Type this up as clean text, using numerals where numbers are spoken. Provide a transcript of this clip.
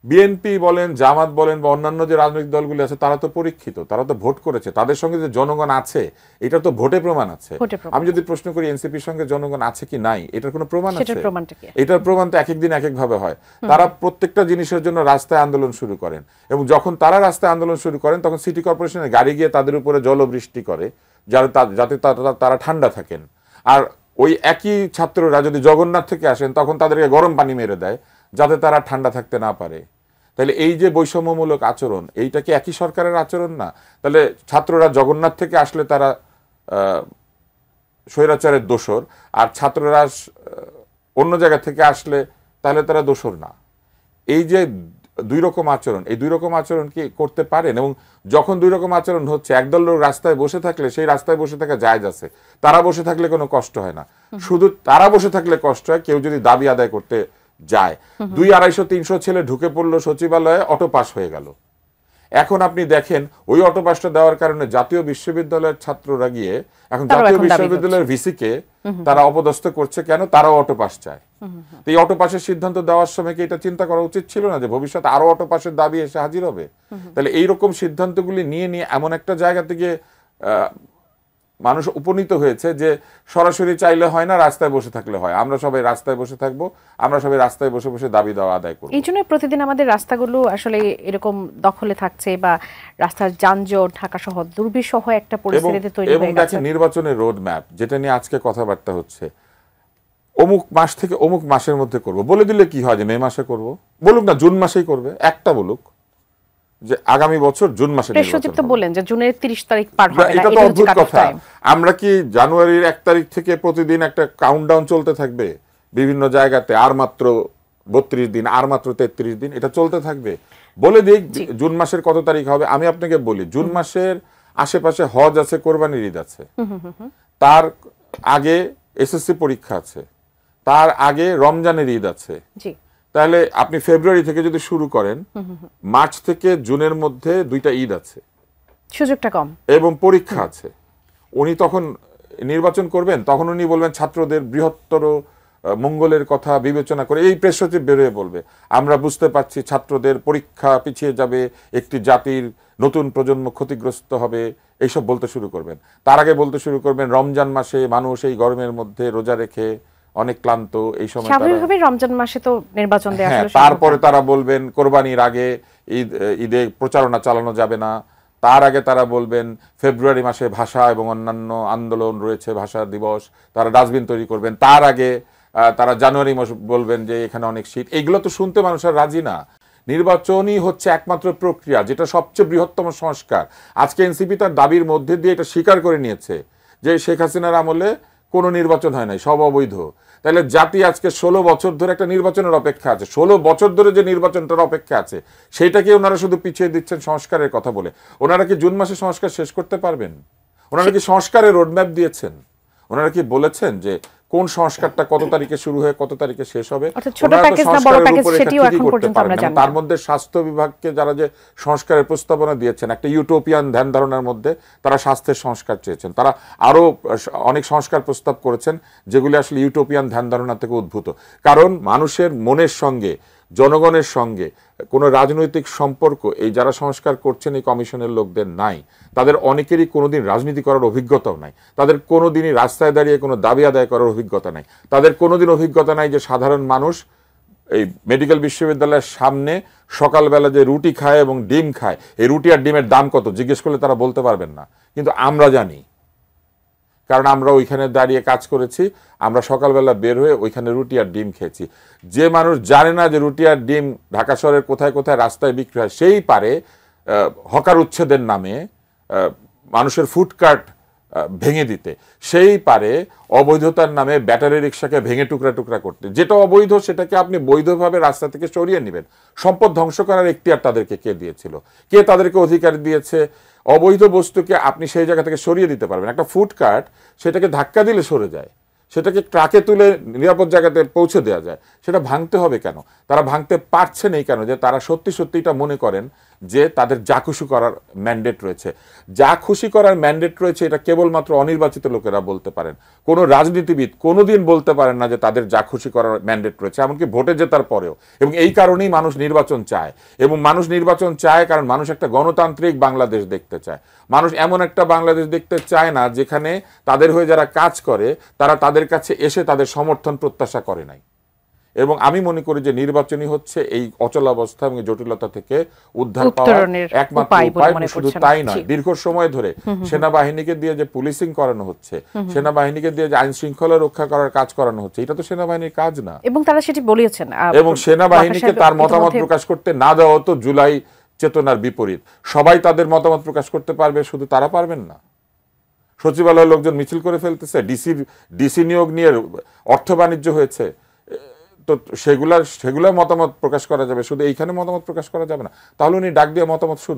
BNP বলেন, জামাত বলেন বা অন্যান্য যে রাজনৈতিক দলগুলি আছে তারা তো পরীক্ষিত, তারা তো ভোট করেছে, তাদের সঙ্গে যে জনগণ আছে এটা তো ভোটে প্রমাণ আছে। আমি যদি প্রশ্ন করি এনসিপির সঙ্গে জনগণ আছে কি নাই, এটার কোনো প্রমাণ আছে? এটার প্রমাণ তো এক এক দিন এক এক ভাবে হয়। তারা প্রত্যেকটা জিনিসের জন্য রাস্তায় আন্দোলন শুরু করেন, এবং যখন তারা রাস্তায় আন্দোলন শুরু করেন তখন সিটি কর্পোরেশনের গাড়ি গিয়ে তাদের উপরে জলবৃষ্টি করে যাতে তারা ঠান্ডা থাকেন। আর ওই একই ছাত্ররা যদি জগন্নাথ থেকে আসেন তখন তাদেরকে গরম পানি মেরে দেয় যাতে তারা ঠান্ডা থাকতে না পারে। তাহলে এই যে বৈষম্যমূলক আচরণ, এইটা কি একই সরকারের আচরণ না? তাহলে ছাত্ররা জগন্নাথ থেকে আসলে তারা স্বৈরাচারের দোসর, আর ছাত্ররা অন্য জায়গা থেকে আসলে তাহলে তারা দোসর না। এই যে দুই রকম আচরণ, এই দুই রকম আচরণ কি করতে পারেন? এবং যখন দুই রকম আচরণ হচ্ছে, একদল লোক রাস্তায় বসে থাকলে সেই রাস্তায় বসে থাকা জায়েজ আছে, তারা বসে থাকলে কোনো কষ্ট হয় না। শুধু তারা বসে থাকলে কষ্ট হয় কেউ যদি দাবি আদায় করতে যায়। 200, 250, 300 ছেলে ঢুকে পড়লো সচিবালয়ে, অটো পাস হয়ে গেল। এখন আপনি দেখেন ওই অটো পাসটা দেওয়ার কারণে জাতীয় বিশ্ববিদ্যালয়ের ছাত্ররা গিয়ে এখন জাতীয় বিশ্ববিদ্যালয়ের ভিসিকে তারা অপদস্থ করছে। কেন? তারাও অটো পাস চায়। তো এই অটো পাসের সিদ্ধান্ত দেওয়ার সময় কি এটা চিন্তা করা উচিত ছিল না যে ভবিষ্যতে আরো অটো পাসের দাবি এসে হাজির হবে? তাহলে এইরকম সিদ্ধান্তগুলি নিয়ে এমন একটা জায়গা থেকে মানুষ উপনীত হয়েছে যে সরাসরি চাইলে হয় না, রাস্তায় বসে থাকলে হয়। আমরা সবাই রাস্তায় বসে থাকবো, আমরা সবাই রাস্তায় বসে বসে দাবি দেওয়া আদায় করবো। এই জন্য প্রতিদিন আমাদের রাস্তাগুলো আসলে এরকম দখলে থাকছে, বা রাস্তার যানজট, ঢাকা শহর দুর্বিষহ একটা পরিস্থিতি তৈরি হয়ে গেছে। এবং দেখেন নির্বাচনের রোড ম্যাপ যেটা নিয়ে আজকে কথাবার্তা হচ্ছে, অমুক মাস থেকে অমুক মাসের মধ্যে করব বলে দিলে কি হয়? যে মে মাসে করব, বলুক না জুন মাসেই করবে, একটা বলুক যে আগামী বছর জুন মাসে নির্বাচন বলেন যে জুনের 30 তারিখ পার হবে। এটা তো অদ্ভুত কথা। আমরা কি জানুয়ারির 1 তারিখ থেকে প্রতিদিন একটা কাউন্টডাউন চলতে থাকবে বিভিন্ন জায়গাতে? আর মাত্র 32 দিন, আর মাত্র 33 দিন, এটা চলতে থাকবে। বলে দিক জুন মাসের কত তারিখ হবে। আমি আপনাকে বলি, জুন মাসের আশেপাশে হজ আছে, কোরবানির ঈদ আছে, তার আগে এসএসসি পরীক্ষা আছে, তার আগে রমজানের ঈদ আছে। তাহলে আপনি ফেব্রুয়ারি থেকে যদি শুরু করেন, মার্চ থেকে জুনের মধ্যে 2টা ঈদ আছে, সুযোগটা কম, এবং পরীক্ষা আছে। উনি তখন নির্বাচন করবেন, তখন উনি বলবেন ছাত্রদের বৃহত্তর মঙ্গলের কথা বিবেচনা করে, এই প্রেস সচিব বেরোয় বলবে আমরা বুঝতে পারছি ছাত্রদের পরীক্ষা পিছিয়ে যাবে, একটি জাতির নতুন প্রজন্ম ক্ষতিগ্রস্ত হবে, এইসব বলতে শুরু করবেন। তার আগে বলতে শুরু করবেন রমজান মাসে মানুষ এই গরমের মধ্যে রোজা রেখে অনেক ক্লান্ত, এই সময় স্বাভাবিকভাবেই রমজান মাসে তো নির্বাচন দেয়া হলো। তারপরে তারা বলবেন কোরবানির আগে ঈদে প্রচারণা চালানো যাবে না। তার আগে তারা বলবেন ফেব্রুয়ারি মাসে ভাষা এবং অন্যান্য আন্দোলন রয়েছে, ভাষা দিবস, তারা ডাস্টবিন তৈরি করবেন। তার আগে তারা জানুয়ারি মাসে বলবেন যে এখানে অনেক শীত। এগুলো তো শুনতে মানুষ আর রাজি না। নির্বাচনই হচ্ছে একমাত্র প্রক্রিয়া যেটা সবচেয়ে বৃহত্তম সংস্কার। আজকে এনসিপি তার দাবির মধ্যে দিয়ে এটা স্বীকার করে নিয়েছে যে শেখ হাসিনার আমলে কোনো নির্বাচন হয় নাই, সব অবৈধ। তাহলে জাতি আজকে 16 বছর ধরে একটা নির্বাচনের অপেক্ষা আছে। 16 বছর ধরে যে নির্বাচনটার অপেক্ষা আছে সেইটাকে ওনারা শুধু পিছিয়ে দিচ্ছেন সংস্কারের কথা বলে। ওনারা কি জুন মাসে সংস্কার শেষ করতে পারবেন? ওনারা কি সংস্কারের রোডম্যাপ দিয়েছেন? ওনারা কি বলেছেন যে কোন সংস্কারটা কত তারিখে শুরু হয়ে কত তারিখে শেষ হবে? তার মধ্যে স্বাস্থ্য বিভাগকে যারা যে সংস্কারের প্রস্তাবনা দিয়েছেন একটা ইউটোপিয়ান ধ্যান ধারণার মধ্যে, তারা স্বাস্থ্যের সংস্কার চেয়েছেন। তারা আরো অনেক সংস্কার প্রস্তাব করেছেন যেগুলি আসলে ইউটোপিয়ান ধ্যান ধারণা থেকে উদ্ভূত। কারণ মানুষের মনের সঙ্গে, জনগণের সঙ্গে কোনো রাজনৈতিক সম্পর্ক এই যারা সংস্কার করছেন এই কমিশনের লোকদের নাই। তাদের অনেকেরই কোনোদিন রাজনীতি করার অভিজ্ঞতাও নাই, তাদের কোনোদিনই রাস্তায় দাঁড়িয়ে কোনো দাবি আদায় করার অভিজ্ঞতা নাই, তাদের কোনোদিন অভিজ্ঞতা নাই যে সাধারণ মানুষ এই মেডিকেল বিশ্ববিদ্যালয়ের সামনে সকালবেলা যে রুটি খায় এবং ডিম খায়, এই রুটি আর ডিমের দাম কত জিজ্ঞেস করলে তারা বলতে পারবেন না। কিন্তু আমরা জানি, কারণ আমরা ওইখানে দাঁড়িয়ে কাজ করেছি। আমরা সকালবেলা বের হয়ে ওইখানে রুটি আর ডিম খেয়েছি। যে মানুষ জানে না যে রুটি আর ডিম ঢাকা শহরের কোথায় কোথায় রাস্তায় বিক্রি হয়, সেই পারে হকার উচ্ছেদের নামে মানুষের ফুডকার্ট ভেঙে দিতে, সেই পারে অবৈধতার নামে ব্যাটারি রিক্সাকে ভেঙে টুকরা টুকরা করতে। যেটা অবৈধ সেটাকে আপনি বৈধভাবে রাস্তা থেকে সরিয়ে নেবেন। সম্পদ ধ্বংস করার এখতিয়ার তাদেরকে কে দিয়েছিল? কে তাদেরকে অধিকার দিয়েছে? অবৈধ বস্তুকে আপনি সেই জায়গা থেকে সরিয়ে দিতে পারবেন। একটা ফুডকার্ট সেটাকে ধাক্কা দিলে সরে যায়, সেটাকে ট্রাকে তুলে নিরাপদ জায়গাতে পৌঁছে দেওয়া যায়, সেটা ভাঙতে হবে কেন? তারা ভাঙতে পারছেন এই কেন? যে তারা সত্যি সত্যি এটা মনে করেন যে তাদের যা খুশি করার ম্যান্ডেট রয়েছে। যা খুশি করার ম্যান্ডেট রয়েছে এটা কেবলমাত্র অনির্বাচিত লোকেরা বলতে পারেন। কোনো রাজনীতিবিদ কোনোদিন বলতে পারেন না যে তাদের যা খুশি করার ম্যান্ডেট রয়েছে, এমনকি ভোটে জেতার পরেও। এবং এই কারণেই মানুষ নির্বাচন চায়, এবং মানুষ নির্বাচন চায় কারণ মানুষ একটা গণতান্ত্রিক বাংলাদেশ দেখতে চায়। মানুষ এমন একটা বাংলাদেশ দেখতে চায় না যেখানে তাদের হয়ে যারা কাজ করে তারা তাদের কাছে এসে তাদের সমর্থন প্রত্যাশা করে নাই। এবং আমি মনে করি যে নির্বাচনই হচ্ছে এই অচলাবস্থা এবং জটিলতা থেকে উদ্ধার পাওয়ার একমাত্র উপায়। শুধু তাই নয়, দীর্ঘ সময় ধরে সেনাবাহিনীকে দিয়ে যে পুলিশিং করানো হচ্ছে, সেনাবাহিনীকে দিয়ে যে আইন শৃঙ্খলা রক্ষা করার কাজ করানো হচ্ছে, এটা তো সেনাবাহিনীর কাজ না। এবং তারা সেটি বলেছেন। এবং সেনাবাহিনীকে তার মতামত প্রকাশ করতে না দেওয়া তো জুলাই চেতনার বিপরীত। সবাই তাদের মতামত প্রকাশ করতে পারবে, শুধু তারা পারবেন না। সচিবালয়ের লোকজন মিছিল করে ফেলতেছে, ডিসি নিয়োগ নিয়ে অর্থ বাণিজ্য হয়েছে, তো সেগুলার মতামত প্রকাশ করা যাবে, শুধু এইখানে মতামত প্রকাশ করা যাবে না। তাহলে উনি ডাক দিয়ে মতামত শুনুন।